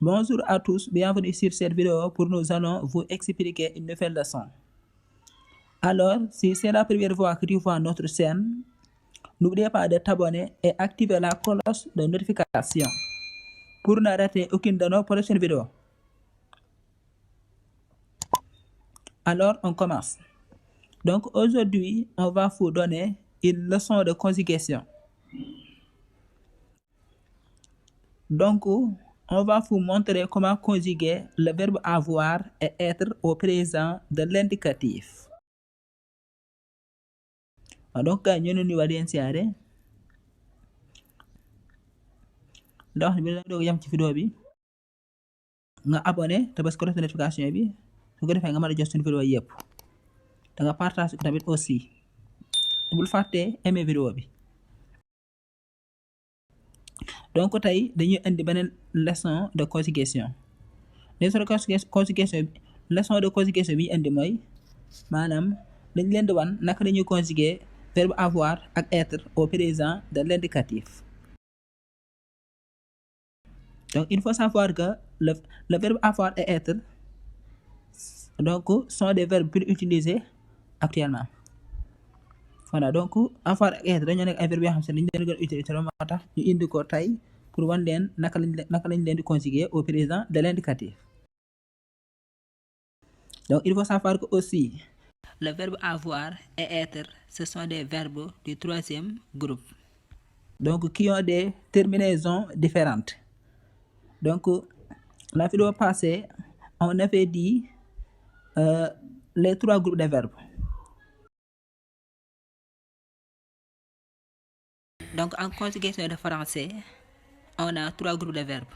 Bonjour à tous, bienvenue sur cette vidéo pour nous allons vous expliquer une nouvelle leçon. Alors, si c'est la première fois que tu vois notre chaîne, n'oubliez pas de t'abonner et activer la cloche de notification pour ne rater aucune de nos prochaines vidéos. Alors, on commence. Donc, aujourd'hui, on va vous donner une leçon de conjugation. Donc, on va vous montrer comment conjuguer le verbe avoir et être au présent de l'indicatif. Donc ñu ne ñu leen siyaare ndax bi la doog yam ci vidéo bi nga abonné te bës ko def notification bi su ko defee nga mën a jot suñu vidéo yëpp da nga partage ko tamit aussi bul fàtte aimer vidéo bi. Donc tey dañuy indi beneen leçon de conjugation. Leçon de conjugation bi indi mooy maanaam dañ leen di wan naka dañuy conjuguer verbe avoir ak être au présent de l'indicatif. Donc il faut savoir que le verbe avoir et être donc sont des verbes plus utilisés actuellement. Voilà, donc avoir ak être dañoo nekk ay verbes yoo xam ne dañu leen gën a utiliser loolu moo tax ñu indi ko tey pour wan leen naka lañ leen di conjuguer au présent de l'indicatif. Donc il faut savoir que aussi le verbe avoir et être ce sont des verbes du troisième groupe. Donc qui ont des terminaisons différentes. Donc la vidéo passée on avait dit les trois groupes de verbes. Donc en conjugation de français, on a trois groupes de verbes.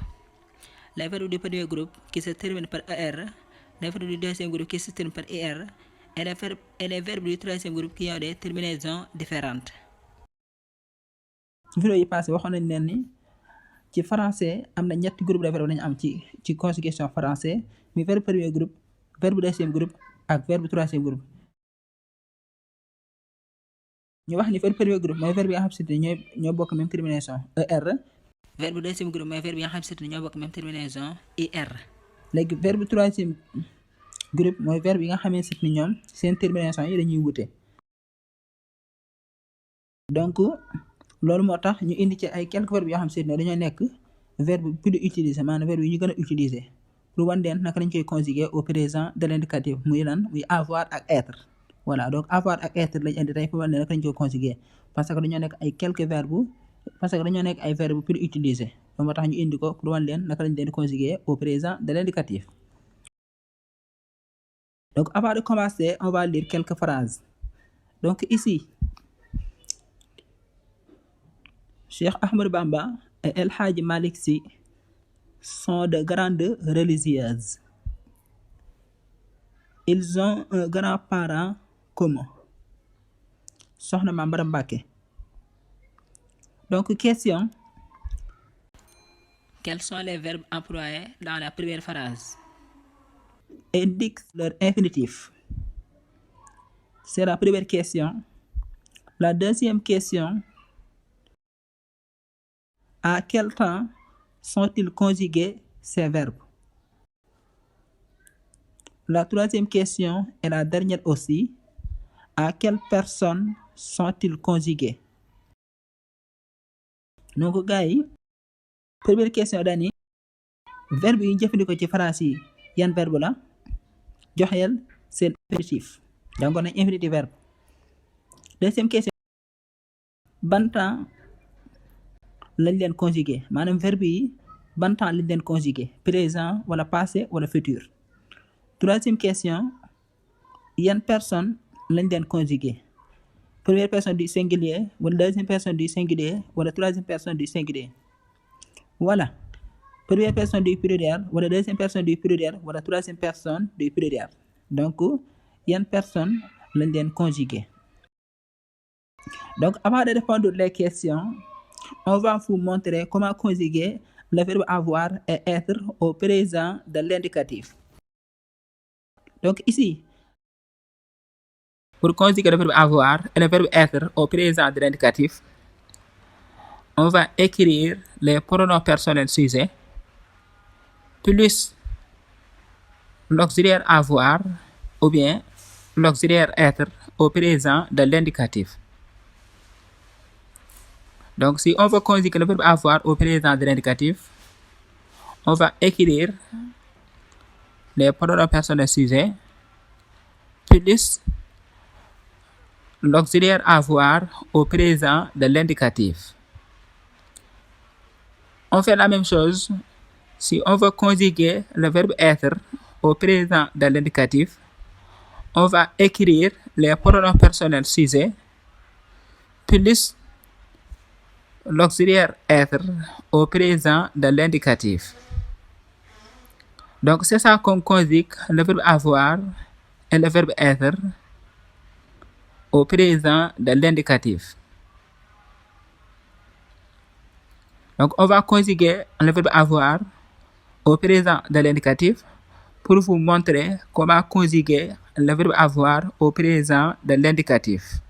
Les verbes du premier groupe qui se terminent par ER, les verbes du deuxième groupe qui se terminent par IR, et les verbes du troisième groupe qui ont des terminaisons différentes. Vidéo yi passé waxoon nañ leen ni ci français am na ñetti groupe de verbes lañu am ci conjugation français mi verbe premier groupe, verbe deuxième groupe ak verbe troisième groupe. ñu wax ni verbe premier groupe mooy verbe yi nga xam ne ñoo bokk même terminaison ER. Verbe deuxième groupe mooy verbe yi nga xam ne ñoo bokk même terminaison IR. Léegi verbe troisième groupe mooy verbe yi nga xamante ni ñoom seen terminaison yi dañuy wute. Donc loolu moo tax ñu indi ci ay quelques verbes yoo xam ne dañoo nekk verbe plus utilisé maanaam verbe yi ñu gën a utiliser pour wan leen naka lañ koy conjuguer au présent de l'indicatif muy avoir ak être. Voilà, donc avoir ak être lañ indi tey pour wan leen naka lañ koy conjuguer parce que dañoo nekk ay quelques verbes ay verbes plus utilisés loolu moo tax ñu indi ko pour wan leen naka lañ leen di conjuguer au présent de l'indicatif. Donc avant de commencer, on va lire quelques phrases. Donc ici, Cheikh Ahmadou Bamba et El Hadji Malick Sy sont de grandes religieuses. Ils ont un grand-parent commun. Soxna Maam Maram Mbacké. Donc question. Quels sont les verbes employés dans la première phrase? Indique leur infinitif. C'est la première question. La deuxième question. À quel temps sont-ils conjugués ces verbes? La troisième question et la dernière aussi. À quelle personne sont-ils conjugués? Donc gars yi première question dani verbe yi ñu jëfandikoo ci phrase yi yan verbe la joxeel seen infinitif donc on a infinitif verbe. Deuxième question ban temps lañ leen conjuguer maanaam verbe yi ban temps lañ leen conjuguer présent wala passé wala futur. Troisième question yan personne lañ leen conjuguer première personne du singulier wala deuxième personne du singulier wala troisième personne du singulier. Voilà, première personne du pluriel wala deuxième personne du pluriel wala troisième personne du pluriel. Donc yan personne lañ leen conjuguer. Donc avant de répondre les questions, on va vous montrer comment conjuguer le verbe avoir et être au présent de l'indicatif. Donc ici, pour conjuguer le verbe avoir et le verbe être au présent de l'indicatif, on va écrire les pronoms personnels sujets plus l'auxiliaire avoir ou bien l'auxiliaire être au présent de l'indicatif. Donc, si on veut conjuguer le verbe avoir au présent de l'indicatif, on va écrire les pronoms personnels sujets plus l'auxiliaire avoir au présent de l'indicatif. On fait la même chose si on veut conjuguer le verbe être au présent de l'indicatif. On va écrire les pronoms personnels sujets plus l'auxiliaire être au présent de l'indicatif. Donc, c'est ça qu'on conjugue le verbe avoir et le verbe être au présent de l'indicatif. Donc, on va conjuguer le verbe avoir au présent de l'indicatif pour vous montrer comment conjuguer le verbe avoir au présent de l'indicatif.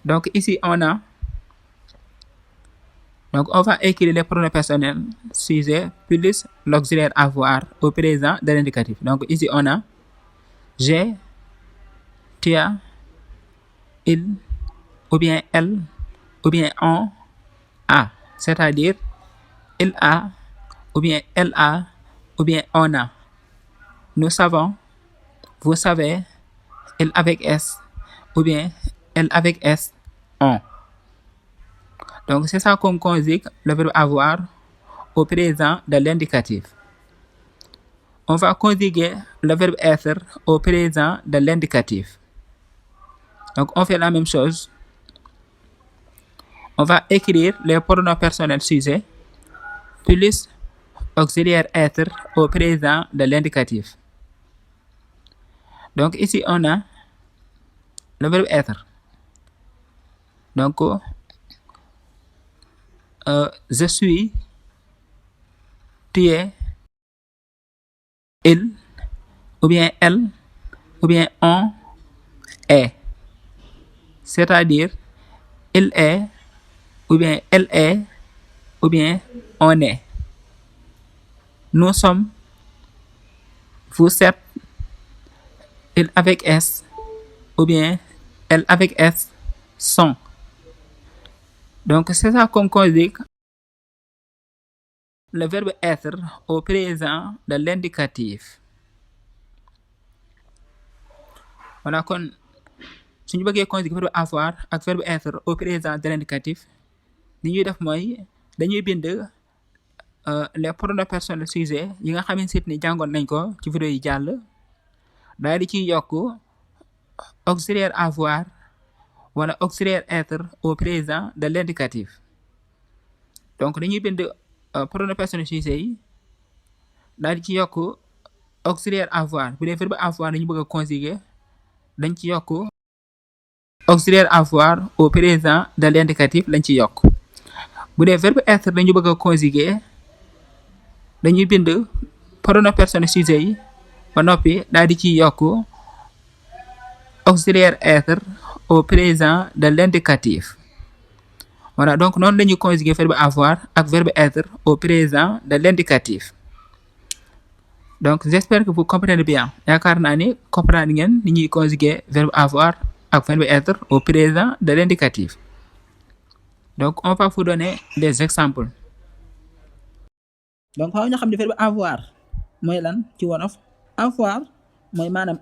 Donc, ici, on va écrire les pronoms personnels sujet plus l'auxiliaire avoir au présent de l'indicatif. Donc, ici, on a j'ai, tu as, il, ou bien elle, ou bien on a. C'est-à-dire, il a, ou bien elle a, ou bien on a. Nous savons, vous savez, il avec S, ou bien elle avec S, on. Donc, c'est ça qu'on conjugue le verbe avoir au présent de l'indicatif. On va conjuguer le verbe être au présent de l'indicatif. Donc, on fait la même chose. On va écrire les pronoms personnels sujets plus auxiliaire être au présent de l'indicatif. Donc, ici, on a le verbe être. Donc, je suis, tu es, il, ou bien elle, ou bien on est. C'est-à-dire, il est, ou bien elle est, ou bien on est. Nous sommes, vous êtes, il avec S, ou bien elle avec S, sont. Donc, c'est ça qu'on conjugue le verbe être au présent de l'indicatif. Voilà, kon suñu bëggee conjuguer verbe avoir ak verbe être au présent de l'indicatif li ñuy def mooy dañuy bind les pronoms personnels sujets yi nga xamante ni jàngoon nañ ko ci vidéo yi jàll daal di ciy yokk auxiliaire avoir wala auxiliaire être au présent de l'indicatif. Donc, dañuy bind pronoms personnels sujets yi daal di ci yokk auxiliaire avoir bu dee verbe avoir dañu bëgg a conjuguer dañ ci yokk auxiliaire avoir au présent de l'indicatif lañ ci yokk. Bu dee verbe être dañu bëgg a conjuguer dañuy bind pronom personnel sujet yi ba noppi daal di ciy yokk auxiliaire être au présent de l'indicatif. Voilà, donc noonu lañuy conjuguer verbe avoir ak verbe être au présent de l'indicatif. Donc, j'espère que vous comprenez bien. yaakaar naa ni comprendre ngeen ni ñuy conjuguer verbe avoir ak verbe être au présent de l'indicatif. Donc, on va vous donner des exemples. Donc, xaw ñu xam ne verbe avoir mooy lan ci wolof. Avoir mooy maanaam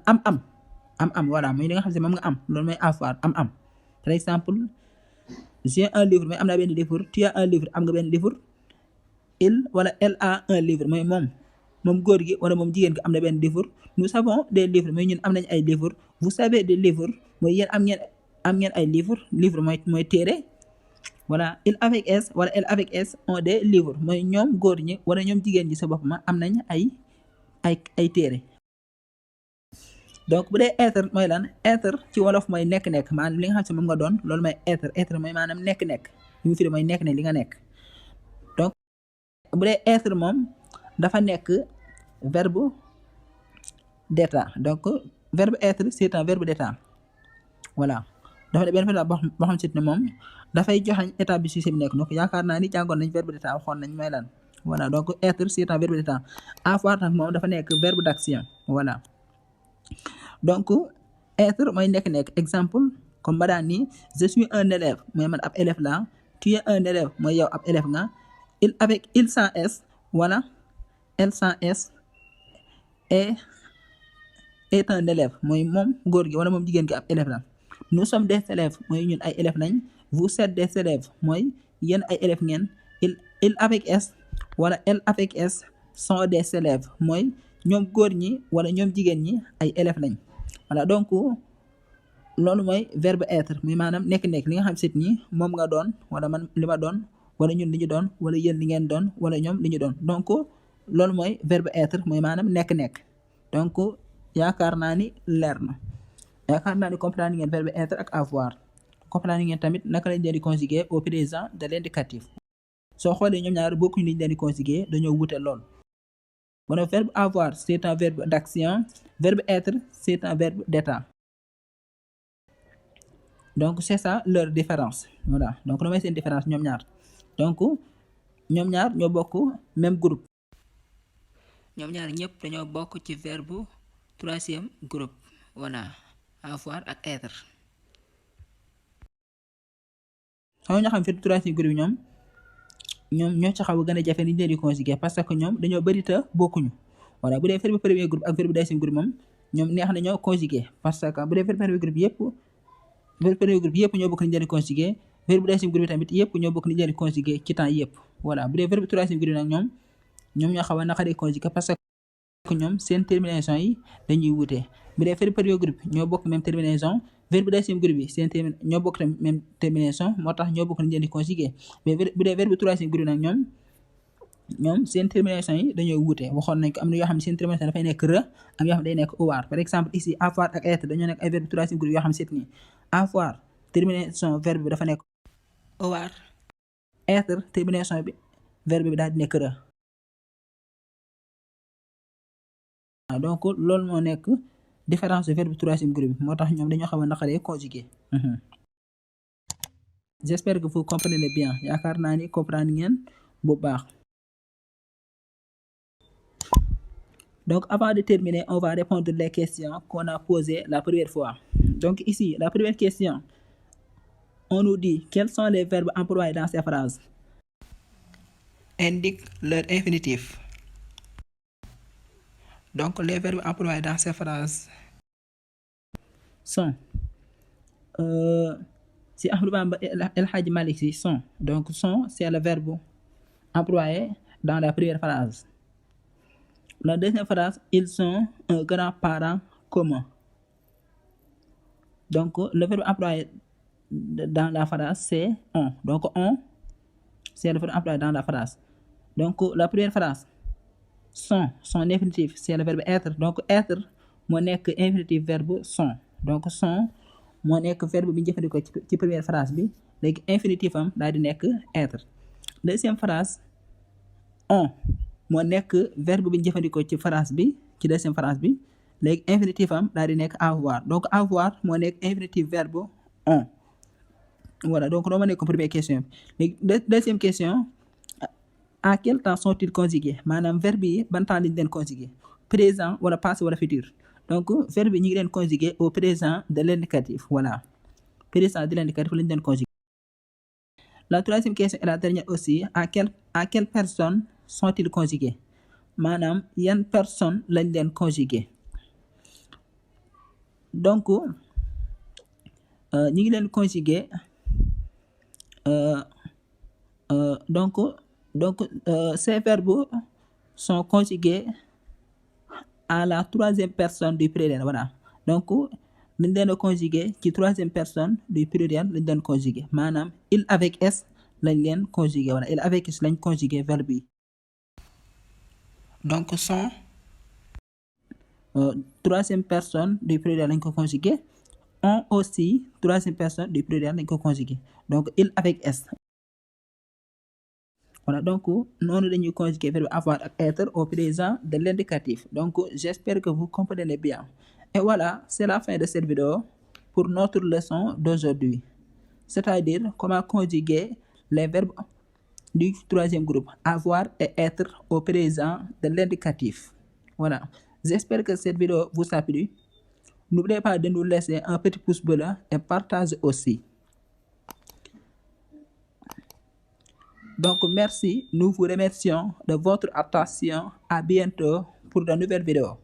am voilà mooy li nga xam ne moom nga am loolu mooy avoir am. Par exemple, j'ai un livre mooy am naa benn livre, tu as un livre am nga benn livre, il wala elle a un livre mooy moom góor gi wala moom jigéen gi am na benn livre. Nous avons des livres mooy ñun am nañ ay livres. Vous savez des livres mooy yéen am ngeen ay livre mooy téere. Voilà, il avec S wala elle avec S ont des livres mooy ñoom góor ñi wala ñoom jigéen ñi sa bopp ma am nañ ay téere. Donc, bu dee être mooy lan être ci wolof mooy nekk-nekk maanaam li nga xam si moom nga doon loolu mooy être mooy maanaam nekk-nekk li mu fi mooy nekk-nekk li nga nekk. Donc, bu dee être moom dafa nekk verbe d'état. Donc, verbe être c'est un verbe d'état. Voilà, dafa ne benn verbe boo xam si ne moom dafay joxañ état bi sujet bi nekk. Donc, yaakaar naa ni jàngoon nañ verbe d'état waxoon nañ mooy lan voilà donc être c'est un verbe d'état. Avoir nag moom dafa nekk verbe d'action voilà donc être mooy nekk exemple comme ma daan ni je suis un élève mooy man ab élève la tu es un élève mooy yow ab élève nga il avec il sans s voilà elle sans s est un élève mooy moom góor gi wala moom jigéen gi ab élève la nous sommes des élèves mooy ñun ay élèves lañ vous êtes des élèves mooy yéen ay élèves ngeen il avec s wala elle avec s sont des élèves mooy ñoom góor ñi wala ñoom jigéen ñi ay élèves lañ voilà donc loolu mooy verbe être muy maanaam nekk li nga xam sit ni moom nga doon wala man li ma doon wala ñun li ñu doon wala yéen li ngeen doon wala ñoom li ñu doon donc loolu mooy verbe être muy maanaam nekk donc yaakaar naa ni leer na yaakaar naa ni comprendre ngeen verbe être ak avoir comprendre ngeen tamit naka lañ leen di conjuguer au présent de l'indicatif soo xoolee ñoom ñaar bokkuñu liñ leen di conjuguer dañoo wute lool bon verbe avoir c'est un verbe d'action verbe être c'est un verbe d'état donc c'est ça leur différence voilà donc lu may seen différence ñoom ñaar donc ñoom ñaar ñoo bokk même groupe ñoom ñaar ñëpp dañoo bokk ci verbe troisième groupe voilà avoir ak être xaw ñoo xam verbe troisième groupe ñoom ñoo ci xaw a gën a jafe ni ñu leen di conjuguer parce que ñoom dañoo bëri te bokkuñu voilà bu dee verbe premier groupe ak verbe deuxième groupe moom ñoom neex na ñoo conjuguer parce que bu dee verbe premier groupe yëpp verbe premier groupe yëpp ñoo bokk ni ñu leen di conjuguer verbe deuxième groupe tamit yëpp ñoo bokk ni ñu leen di conjuguer ci temps yëpp voilà bu dee verbe troisième groupe nag ñoom ñoo xaw a naqaree conjuguer parce que ñoom seen terminaison yi dañuy wute bu dee verbe premier groupe ñoo bokk même terminaison verbe deuxième groupe bi seen ñoo bokk même terminaison moo tax ñoo bokk ni ñu leen di conjuguer mais bu dee verbe troisième groupe nag ñoom seen termination yi dañoo wuute waxoon nañ ko am na yoo xam ne seen termination dafay nekk re am yoo xam ne day nekk owaar par exemple ici avoir ak être dañoo nekk ay verbe troisième groupe yoo xam ne seet nii avoir termination verbe bi dafa nekk owaar être termination bi verbe bi daal di nekk re donc loolu moo nekk différence de verbe troisième groupe bi moo tax ñoom dañoo xaw a naqaree conjuguer j'espère que vous comprenez bien yaakaar naa ni comprendre ngeen bu baax. Donc, avant de terminer, on va répondre les questions qu'on a posées la première fois. Donc, ici, la première question, on nous dit quels sont les verbes employés dans ces phrases. Indique leur infinitif. Donc, les verbes employés dans ces phrases sont si Ahmadou Bamba El Hadji Malick Sy sont. Donc, sont, c'est le verbe employé dans la première phrase. La deuxième phrase, ils sont un grand-parent commun. Donc, le verbe employé dans la phrase, c'est on. Donc, on, c'est le verbe employé dans la phrase. Donc, la première phrase, son infinitif, c'est le verbe être. Donc, être, moo nekk infinitif verbe son. Donc, son, moo nekk verbe bi ñu jëfandikoo ci première phrase bi. Léegi infinitif am daal di nekk être. Deuxième phrase, on. moo nekk verbe bi ñu jëfandikoo ci phrase bi ci deuxième phrase bi léegi infinitif am daal di nekk avoir donc avoir moo nekk infinitif verbe on voilà donc loolu moo nekk première question léegi deuxième question à quel temps sont-ils conjugués maanaam verbe yi ban temps lañu leen conjugué présent wala passé wala futur donc verbe yi ñu ngi leen conjugué au présent de l'indicatif voilà présent de l'indicatif lañu leen conjugué. La troisième question et la dernière aussi à quelle personne sont-ils conjugués maanaam yan personne lañ leen conjugué donc ñu ngi leen conjugué donc ces verbes sont conjugués à la troisième personne du pluriel voilà donc lañ leen a conjugué ci troisième personne du pluriel lañ leen conjugué maanaam il avec s lañ leen conjugué voilà il avec s lañ conjugué verbe yi. Donc, sont troisième personne du pluriel lañ ko conjugué on aussi troisième personne du pluriel lañ ko conjugué donc il avec s voilà donc noonu dañuy conjuguer verbe avoir ak être au présent de l'indicatif donc j'espère que vous comprenez bien et voilà c'est la fin de cette vidéo pour notre leçon d'aujourd'hui c'est-à-dire comment conjuguer les verbes du troisième groupe, avoir et être au présent de l'indicatif. Voilà. J'espère que cette vidéo vous a plu. N'oubliez pas de nous laisser un petit pouce bleu et partagez aussi. Donc, merci. Nous vous remercions de votre attention. À bientôt pour de nouvelles vidéos.